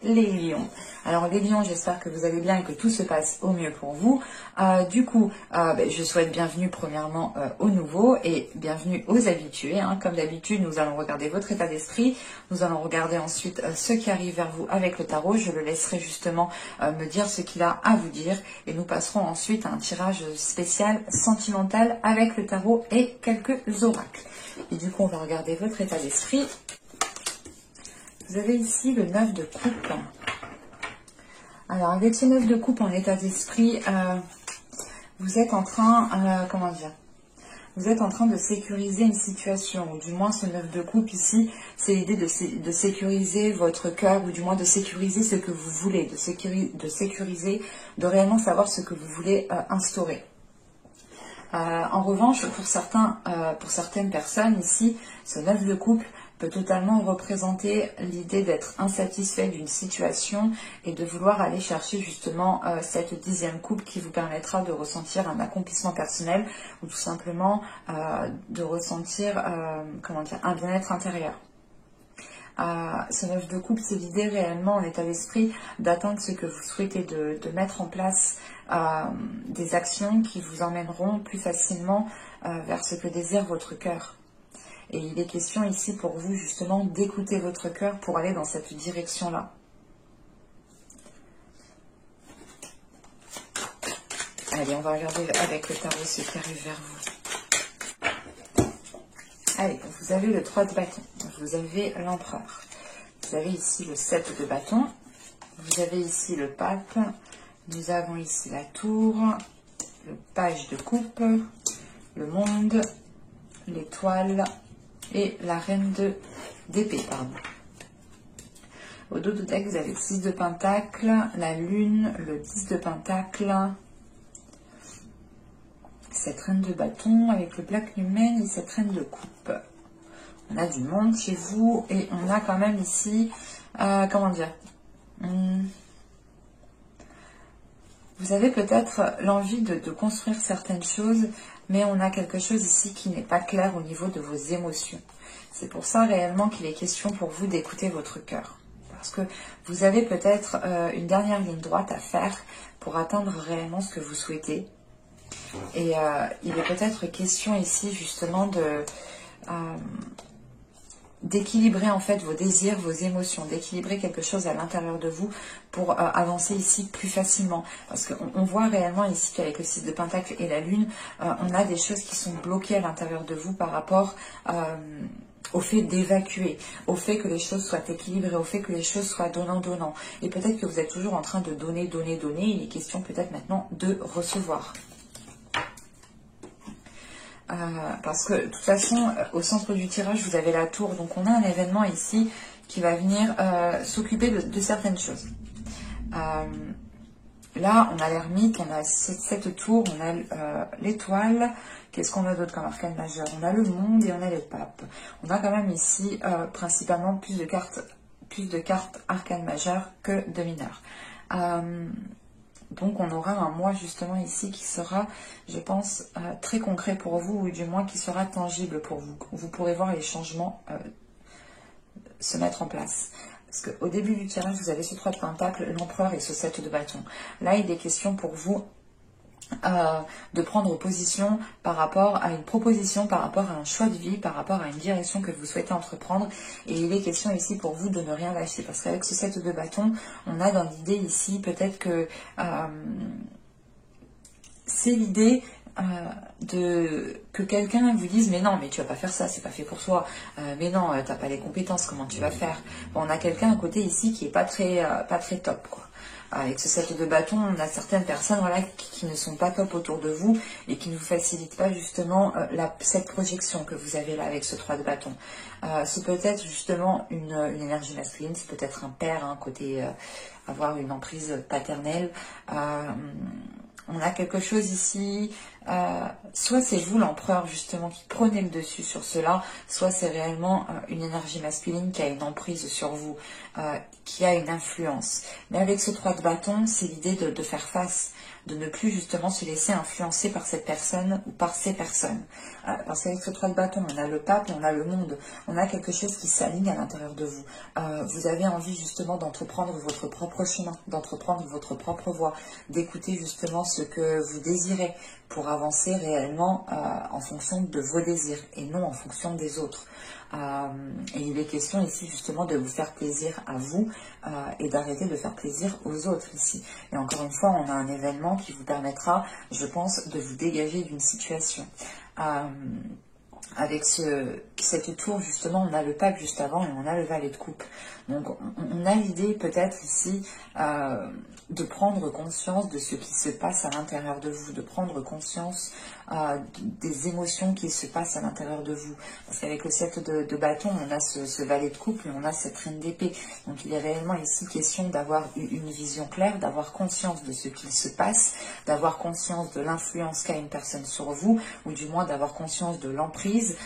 les lions. Alors les lions, j'espère que vous allez bien et que tout se passe au mieux pour vous. Je souhaite bienvenue premièrement aux nouveaux et bienvenue aux habitués. Comme d'habitude, nous allons regarder votre état d'esprit. Nous allons regarder ensuite ce qui arrive vers vous avec le tarot. Je le laisserai justement me dire ce qu'il a à vous dire. Et nous passerons ensuite à un tirage spécial sentimental avec le tarot et quelques oracles. Et du coup, on va regarder votre état d'esprit. Vous avez ici le 9 de coupe. Alors, avec ce 9 de coupe en état d'esprit, vous êtes en train, vous êtes en train de sécuriser une situation, ou du moins ce 9 de coupe ici, c'est l'idée de sécuriser votre cœur, ou du moins de sécuriser ce que vous voulez, de sécuriser, de réellement savoir ce que vous voulez instaurer. En revanche, pour certaines personnes ici, ce 9 de coupe peut totalement représenter l'idée d'être insatisfait d'une situation et de vouloir aller chercher justement cette 10e coupe qui vous permettra de ressentir un accomplissement personnel ou tout simplement de ressentir un bien-être intérieur. Ce 9 de coupe, c'est l'idée réellement en état d'esprit d'atteindre ce que vous souhaitez, de mettre en place des actions qui vous emmèneront plus facilement vers ce que désire votre cœur. Et il est question ici pour vous justement d'écouter votre cœur pour aller dans cette direction-là. Allez, on va regarder avec le tarot ce qui arrive vers vous. Allez, vous avez le 3 de bâton, vous avez l'empereur, vous avez ici le 7 de bâton, vous avez ici le pape, nous avons ici la tour, le page de coupe, le monde, l'étoile et la reine d'épée, Au dos de deck, vous avez le 6 de pentacle, la lune, le 10 de pentacle, cette reine de bâton avec le black humain et cette reine de coupe. On a du monde chez vous et on a quand même ici, vous avez peut-être l'envie de construire certaines choses, mais on a quelque chose ici qui n'est pas clair au niveau de vos émotions. C'est pour ça réellement qu'il est question pour vous d'écouter votre cœur. Parce que vous avez peut-être une dernière ligne droite à faire pour atteindre réellement ce que vous souhaitez. Et il est peut-être question ici justement d'équilibrer en fait vos désirs, vos émotions, d'équilibrer quelque chose à l'intérieur de vous pour avancer ici plus facilement. Parce qu'on voit réellement ici qu'avec le 6 de pentacle et la lune, on a des choses qui sont bloquées à l'intérieur de vous par rapport au fait d'évacuer, au fait que les choses soient équilibrées, au fait que les choses soient donnant-donnant. Et peut-être que vous êtes toujours en train de donner, donner, donner. Il est question peut-être maintenant de recevoir. Parce que de toute façon, au centre du tirage, vous avez la tour. Donc on a un événement ici qui va venir s'occuper de certaines choses. Là, on a l'ermite, on a cette tour, on a l'étoile. Qu'est-ce qu'on a d'autre comme arcane majeur? On a le monde et on a le pape. On a quand même ici principalement plus de cartes arcane majeures que de mineures. Donc on aura un mois justement ici qui sera, je pense, très concret pour vous, ou du moins qui sera tangible pour vous. Vous pourrez voir les changements se mettre en place. Parce qu'au début du tirage, vous avez ce 3 de pentacle, l'empereur et ce 7 de bâton. Là, il est question pour vous de prendre position par rapport à une proposition, par rapport à un choix de vie, par rapport à une direction que vous souhaitez entreprendre. Et il est question ici pour vous de ne rien lâcher. Parce qu'avec ce 7 de bâton, on a dans l'idée ici peut-être que c'est l'idée que quelqu'un vous dise mais non, mais tu vas pas faire ça, c'est pas fait pour toi, mais non, t'as pas les compétences, comment tu vas faire? Bon, on a quelqu'un à côté ici qui est pas très top, quoi. Avec ce 7 de bâton, on a certaines personnes qui ne sont pas top autour de vous et qui ne vous facilitent pas justement cette projection que vous avez là avec ce 3 de bâton. C'est peut-être justement une énergie masculine, c'est peut-être un père, côté avoir une emprise paternelle. On a quelque chose ici soit c'est vous l'empereur justement qui prenez le dessus sur cela, soit c'est réellement une énergie masculine qui a une emprise sur vous, qui a une influence. Mais avec ce 3 de bâton, c'est l'idée de faire face, de ne plus justement se laisser influencer par cette personne ou par ces personnes. Parce qu'avec ce 3 de bâton, on a le pape et on a le monde. On a quelque chose qui s'aligne à l'intérieur de vous. Vous avez envie justement d'entreprendre votre propre chemin, d'entreprendre votre propre voie, d'écouter justement ce que vous désirez pour avancer réellement en fonction de vos désirs et non en fonction des autres. Et il est question ici justement de vous faire plaisir à vous et d'arrêter de faire plaisir aux autres ici. Et encore une fois, on a un événement qui vous permettra, je pense, de vous dégager d'une situation. Avec cette tour, justement, on a le pape juste avant et on a le valet de coupe. Donc, on a l'idée peut-être ici de prendre conscience de ce qui se passe à l'intérieur de vous, de prendre conscience des émotions qui se passent à l'intérieur de vous. Parce qu'avec le 7 de bâton, on a ce valet de coupe et on a cette reine d'épée. Donc, il est réellement ici question d'avoir une vision claire, d'avoir conscience de ce qu'il se passe, d'avoir conscience de l'influence qu'a une personne sur vous, ou du moins d'avoir conscience de l'emprise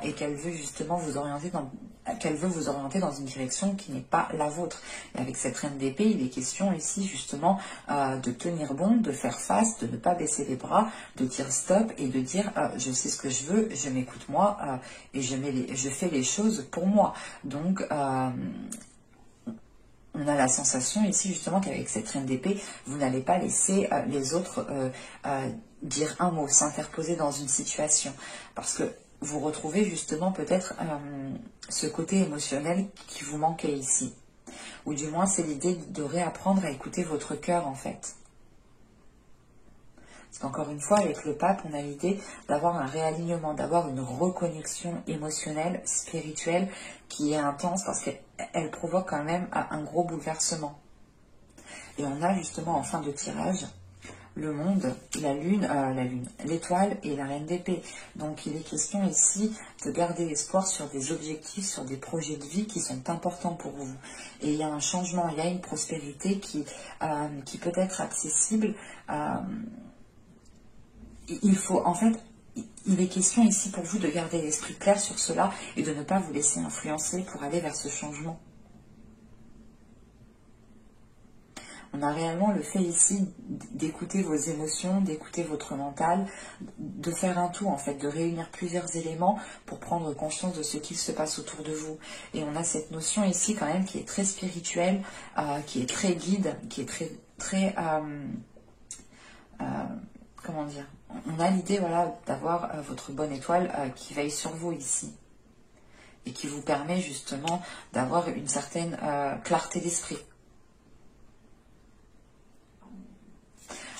et qu'elle veut justement vous orienter dans une direction qui n'est pas la vôtre. Et avec cette reine d'épée, il est question ici justement de tenir bon, de faire face, de ne pas baisser les bras, de dire stop et de dire je sais ce que je veux, je m'écoute moi et je fais les choses pour moi. Donc on a la sensation ici justement qu'avec cette reine d'épée, vous n'allez pas laisser les autres dire un mot, s'interposer dans une situation. Parce que vous retrouvez justement peut-être ce côté émotionnel qui vous manquait ici. Ou du moins c'est l'idée de réapprendre à écouter votre cœur en fait. Parce qu'encore une fois, avec le pape, on a l'idée d'avoir un réalignement, d'avoir une reconnexion émotionnelle, spirituelle, qui est intense parce qu'elle provoque quand même un gros bouleversement. Et on a justement en fin de tirage le monde, l'étoile et la reine d'épée. Donc il est question ici de garder espoir sur des objectifs, sur des projets de vie qui sont importants pour vous. Et il y a un changement, il y a une prospérité qui peut être accessible. Il faut, en fait, il est question ici pour vous de garder l'esprit clair sur cela et de ne pas vous laisser influencer pour aller vers ce changement. On a réellement le fait ici d'écouter vos émotions, d'écouter votre mental, de faire un tout en fait, de réunir plusieurs éléments pour prendre conscience de ce qui se passe autour de vous. Et on a cette notion ici quand même qui est très spirituelle, qui est très guide, qui est très comment dire, on a l'idée voilà, d'avoir votre bonne étoile qui veille sur vous ici et qui vous permet justement d'avoir une certaine clarté d'esprit.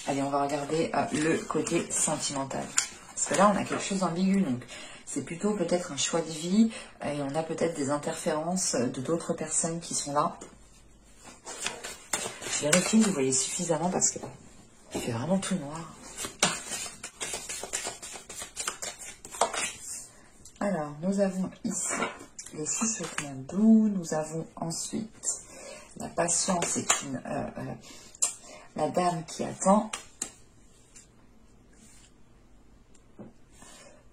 Allez, on va regarder le côté sentimental. Parce que là, on a quelque chose d'ambigu. Donc, c'est plutôt peut-être un choix de vie et on a peut-être des interférences de d'autres personnes qui sont là. Je vérifie que vous voyez suffisamment parce que il fait vraiment tout noir. Alors, nous avons ici les chuchotements doux. Nous avons ensuite la patience est une... la dame qui attend.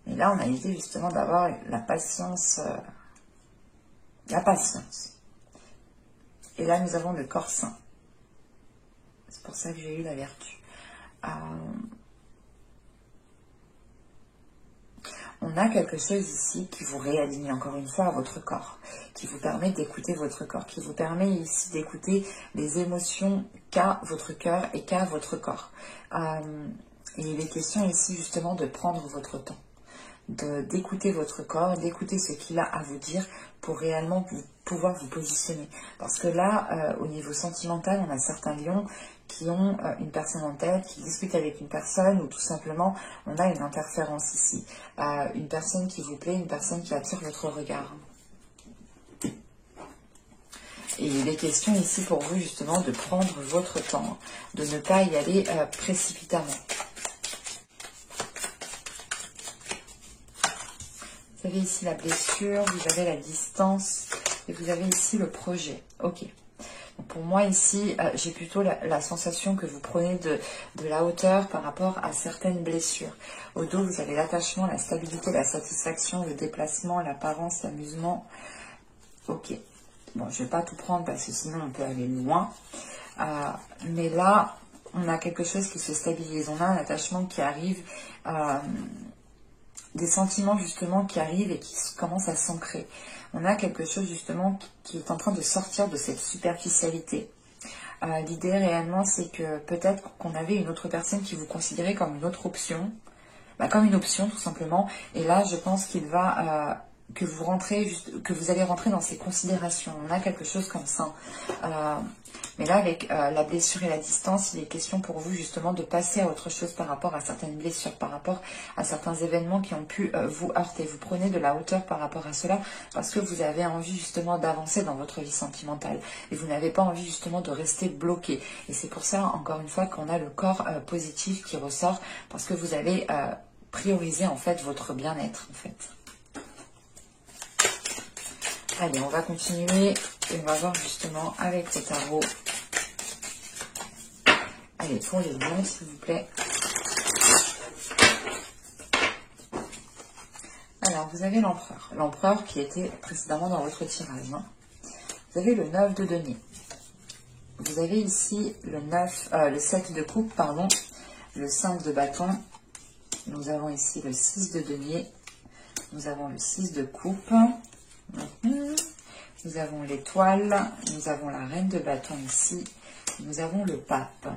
Et là, on a l'idée justement d'avoir la patience. Et là, nous avons le corps sain. C'est pour ça que j'ai eu la vertu. On a quelque chose ici qui vous réaligne encore une fois à votre corps, qui vous permet d'écouter votre corps, qui vous permet ici d'écouter les émotions qu'a votre cœur et qu'a votre corps. Et il est question ici justement de prendre votre temps, d'écouter votre corps, d'écouter ce qu'il a à vous dire pour réellement pouvoir vous positionner. Parce que là, au niveau sentimental, on a certains lions qui ont une personne en tête, qui discutent avec une personne, ou tout simplement, on a une interférence ici. Une personne qui vous plaît, une personne qui attire votre regard. Et il est question ici pour vous, justement, de prendre votre temps, de ne pas y aller précipitamment. Vous avez ici la blessure, vous avez la distance, et vous avez ici le projet. Ok. Donc pour moi ici, j'ai plutôt la sensation que vous prenez de la hauteur par rapport à certaines blessures. Au dos, vous avez l'attachement, la stabilité, la satisfaction, le déplacement, l'apparence, l'amusement. Ok. Bon, je ne vais pas tout prendre parce que sinon on peut aller loin. Mais là, on a quelque chose qui se stabilise. On a un attachement qui arrive, des sentiments justement qui arrivent et qui commencent à s'ancrer. On a quelque chose justement qui est en train de sortir de cette superficialité. L'idée réellement, c'est que peut-être qu'on avait une autre personne qui vous considérait comme une autre option, comme une option tout simplement. Et là, je pense qu'il va que vous allez rentrer dans ces considérations. On a quelque chose comme ça. Mais là, avec la blessure et la distance, il est question pour vous justement de passer à autre chose par rapport à certaines blessures, par rapport à certains événements qui ont pu vous heurter. Vous prenez de la hauteur par rapport à cela parce que vous avez envie justement d'avancer dans votre vie sentimentale. Et vous n'avez pas envie justement de rester bloqué. Et c'est pour ça, encore une fois, qu'on a le corps positif qui ressort parce que vous allez prioriser en fait votre bien-être en fait. Allez, on va continuer et on va voir justement avec le tarot. Allez, pour les lions, s'il vous plaît. Alors, vous avez l'empereur. L'empereur qui était précédemment dans votre tirage. Hein. Vous avez le 9 de denier. Vous avez ici le 7 de coupe, pardon, le 5 de bâton. Nous avons ici le 6 de denier. Nous avons le 6 de coupe. Nous avons l'étoile, nous avons la reine de bâton ici, nous avons le pape.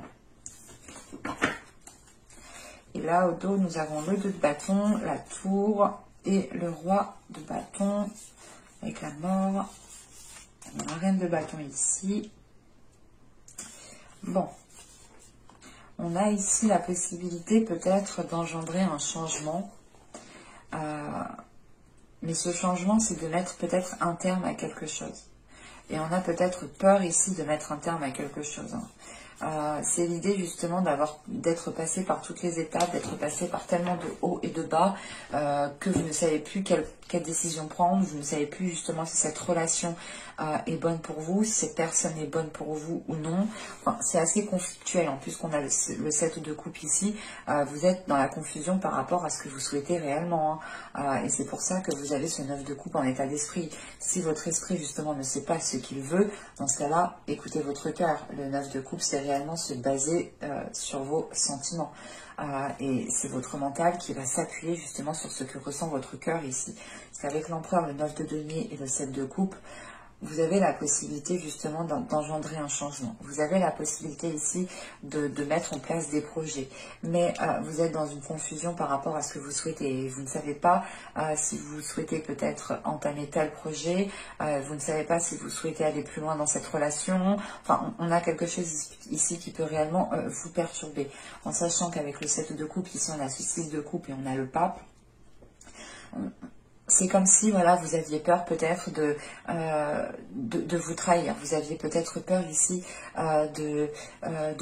Et là, au dos, nous avons le 2 de bâton, la tour et le roi de bâton avec la mort. La reine de bâton ici. Bon. On a ici la possibilité peut-être d'engendrer un changement. Mais ce changement, c'est de mettre peut-être un terme à quelque chose. Et on a peut-être peur ici de mettre un terme à quelque chose. C'est l'idée justement d'être passé par toutes les étapes, d'être passé par tellement de hauts et de bas que vous ne savez plus quelle décision prendre, vous ne savez plus justement si cette relation est bonne pour vous, si cette personne est bonne pour vous ou non. Enfin, c'est assez conflictuel, en plus qu'on a le 7 de coupe ici, vous êtes dans la confusion par rapport à ce que vous souhaitez réellement. Et c'est pour ça que vous avez ce 9 de coupe en état d'esprit. Si votre esprit justement ne sait pas ce qu'il veut, dans ce cas-là, écoutez votre cœur. Le 9 de coupe, c'est réellement se baser sur vos sentiments. Et c'est votre mental qui va s'appuyer justement sur ce que ressent votre cœur ici. Parce qu'avec l'empereur, le 9 de denier et le 7 de coupe, vous avez la possibilité justement d'engendrer un changement. Vous avez la possibilité ici de mettre en place des projets. Mais vous êtes dans une confusion par rapport à ce que vous souhaitez. Vous ne savez pas si vous souhaitez peut-être entamer tel projet. Vous ne savez pas si vous souhaitez aller plus loin dans cette relation. Enfin, on a quelque chose ici qui peut réellement vous perturber. En sachant qu'avec le 7 de coupe, ici on a ce 6 de coupe et on a le pape. C'est comme si, voilà, vous aviez peur peut-être de vous trahir. Vous aviez peut-être peur ici de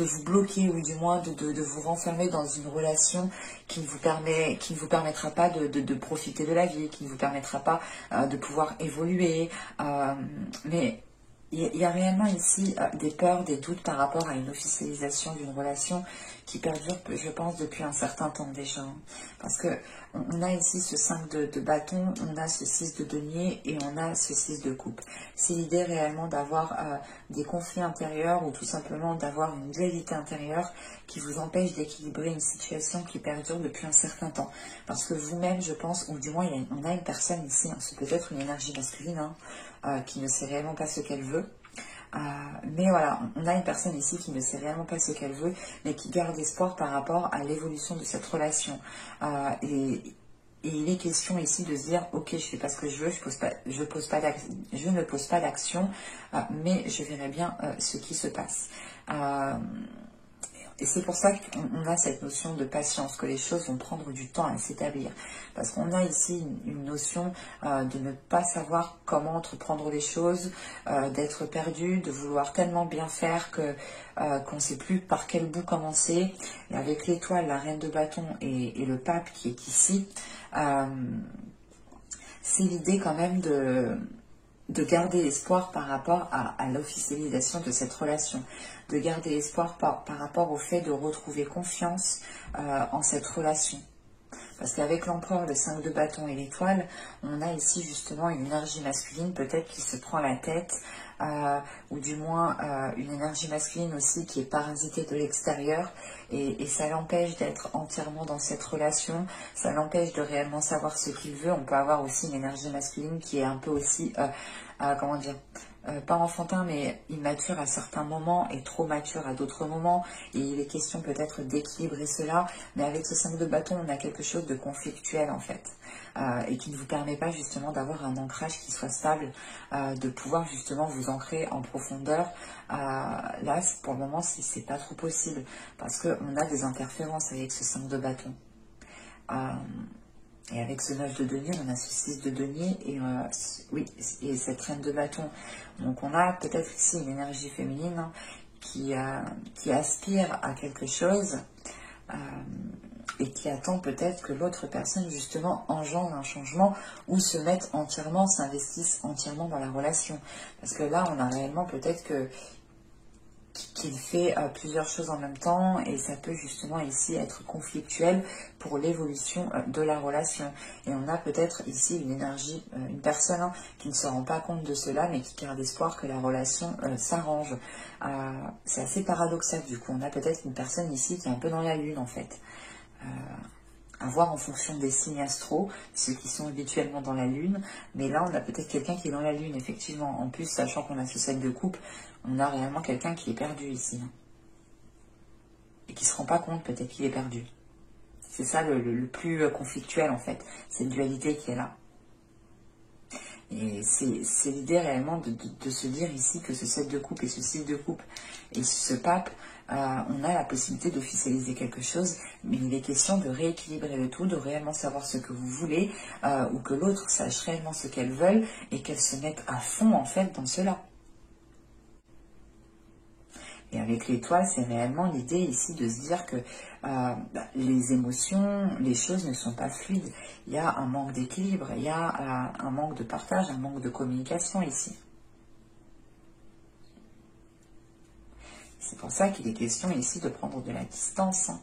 vous bloquer ou du moins de vous renfermer dans une relation qui ne vous permettra pas de profiter de la vie, qui ne vous permettra pas de pouvoir évoluer. Mais il y a réellement ici des peurs, des doutes par rapport à une officialisation d'une relation qui perdure, je pense, depuis un certain temps déjà. Parce que on a ici ce 5 de bâton, on a ce 6 de denier et on a ce 6 de coupe. C'est l'idée réellement d'avoir des conflits intérieurs ou tout simplement d'avoir une dualité intérieure qui vous empêche d'équilibrer une situation qui perdure depuis un certain temps. Parce que vous-même, je pense, ou du moins on a une personne ici, hein, c'est peut-être une énergie masculine, qui ne sait réellement pas ce qu'elle veut. Mais voilà, on a une personne ici qui ne sait réellement pas ce qu'elle veut, mais qui garde espoir par rapport à l'évolution de cette relation. Et il est question ici de se dire, ok, je fais pas ce que je veux, je ne pose pas d'action, mais je verrai bien ce qui se passe. Et c'est pour ça qu'on a cette notion de patience, que les choses vont prendre du temps à s'établir. Parce qu'on a ici une notion de ne pas savoir comment entreprendre les choses, d'être perdu, de vouloir tellement bien faire qu'on ne sait plus par quel bout commencer. Et avec l'étoile, la reine de bâton et le pape qui est ici, c'est l'idée quand même de garder espoir par rapport à l'officialisation de cette relation, de garder espoir par rapport au fait de retrouver confiance en cette relation. Parce qu'avec l'empereur, le 5 de bâton et l'étoile, on a ici justement une énergie masculine peut-être qui se prend la tête, ou du moins une énergie masculine aussi qui est parasitée de l'extérieur, et ça l'empêche d'être entièrement dans cette relation, ça l'empêche de réellement savoir ce qu'il veut. On peut avoir aussi une énergie masculine qui est un peu aussi, comment dire, pas enfantin mais immature à certains moments et trop mature à d'autres moments, et il est question peut-être d'équilibrer cela, mais avec ce 5 de bâton on a quelque chose de conflictuel en fait, et qui ne vous permet pas justement d'avoir un ancrage qui soit stable, de pouvoir justement vous ancrer en profondeur. Là pour le moment c'est pas trop possible, parce qu'on a des interférences avec ce 5 de bâton. Et avec ce 9 de denier, on a ce 6 de denier et, oui, et cette reine de bâton. Donc on a peut-être ici une énergie féminine, hein, qui aspire à quelque chose, et qui attend peut-être que l'autre personne justement engendre un changement ou se mette entièrement, s'investisse entièrement dans la relation. Parce que là, on a réellement peut-être qu'il fait plusieurs choses en même temps, et ça peut justement ici être conflictuel pour l'évolution de la relation. Et on a peut-être ici une énergie, une personne, hein, qui ne se rend pas compte de cela, mais qui garde espoir que la relation s'arrange. C'est assez paradoxal du coup. On a peut-être une personne ici qui est un peu dans la lune en fait. À voir en fonction des signes astro, ceux qui sont habituellement dans la lune, mais là on a peut-être quelqu'un qui est dans la lune, effectivement. En plus, sachant qu'on a ce 7 de coupe, on a réellement quelqu'un qui est perdu ici, hein, et qui se rend pas compte peut-être qu'il est perdu. C'est ça le plus conflictuel en fait, cette dualité qui est là. Et c'est l'idée réellement de se dire ici que ce 7 de coupe et ce 6 de coupe et ce pape, on a la possibilité d'officialiser quelque chose, mais il est question de rééquilibrer le tout, de réellement savoir ce que vous voulez, ou que l'autre sache réellement ce qu'elle veut et qu'elle se mette à fond en fait dans cela. Et avec l'étoile, c'est réellement l'idée ici de se dire que les émotions, les choses ne sont pas fluides. Il y a un manque d'équilibre, il y a un manque de partage, un manque de communication ici. C'est pour ça qu'il est question ici de prendre de la distance, hein.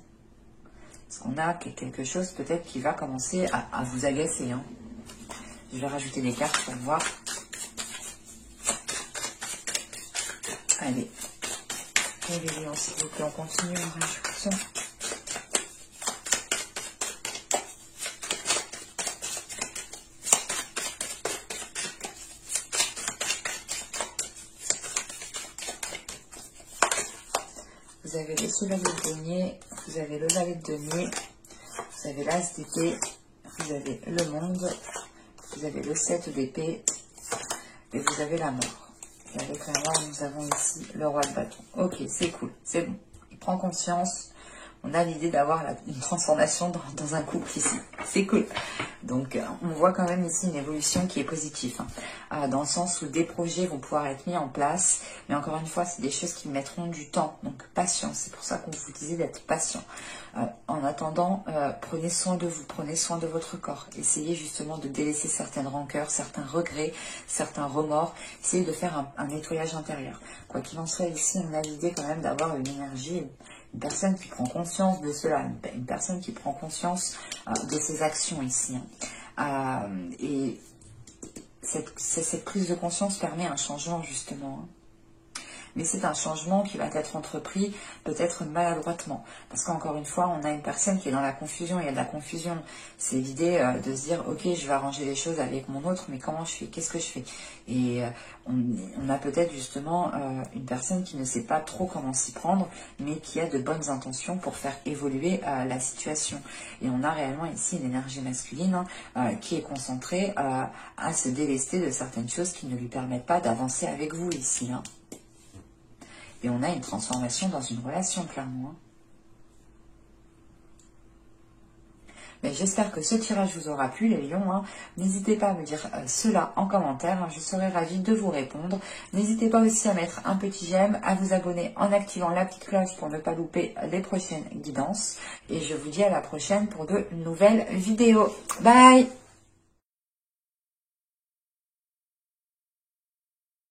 Parce qu'on a quelque chose peut-être qui va commencer à vous agacer, hein. Je vais rajouter des cartes pour voir. Allez. Et les lions, s'il vous plaît, on continue, on rajoute. Vous avez les chevaliers de denier, vous avez le valet de denier, vous avez l'as d'épée, vous avez le monde, vous avez le 7 d'épée et vous avez la mort. Et avec la mort, nous avons ici le roi de bâton. Ok, c'est cool, c'est bon. Il prend conscience. On a l'idée d'avoir une transformation dans un couple ici. C'est cool. Donc, on voit quand même ici une évolution qui est positive, hein, dans le sens où des projets vont pouvoir être mis en place. Mais encore une fois, c'est des choses qui mettront du temps. Donc, patience. C'est pour ça qu'on vous disait d'être patient. En attendant, prenez soin de vous, prenez soin de votre corps. Essayez justement de délaisser certaines rancœurs, certains regrets, certains remords. Essayez de faire un nettoyage intérieur. Quoi qu'il en soit, ici, on a l'idée quand même d'avoir une énergie, une personne qui prend conscience de cela, une personne qui prend conscience de ses actions ici, hein. Et cette prise de conscience permet un changement justement, hein. Mais c'est un changement qui va être entrepris peut-être maladroitement. Parce qu'encore une fois, on a une personne qui est dans la confusion. Il y a de la confusion. C'est l'idée de se dire, ok, je vais arranger les choses avec mon autre, mais comment je fais? Qu'est-ce que je fais? Et on a peut-être justement une personne qui ne sait pas trop comment s'y prendre, mais qui a de bonnes intentions pour faire évoluer la situation. Et on a réellement ici une énergie masculine, hein, qui est concentrée à se délester de certaines choses qui ne lui permettent pas d'avancer avec vous ici, hein. Et on a une transformation dans une relation, clairement, hein. Mais j'espère que ce tirage vous aura plu, les lions, hein. N'hésitez pas à me dire cela en commentaire, hein. Je serai ravie de vous répondre. N'hésitez pas aussi à mettre un petit j'aime, à vous abonner en activant la petite cloche pour ne pas louper les prochaines guidances. Et je vous dis à la prochaine pour de nouvelles vidéos. Bye!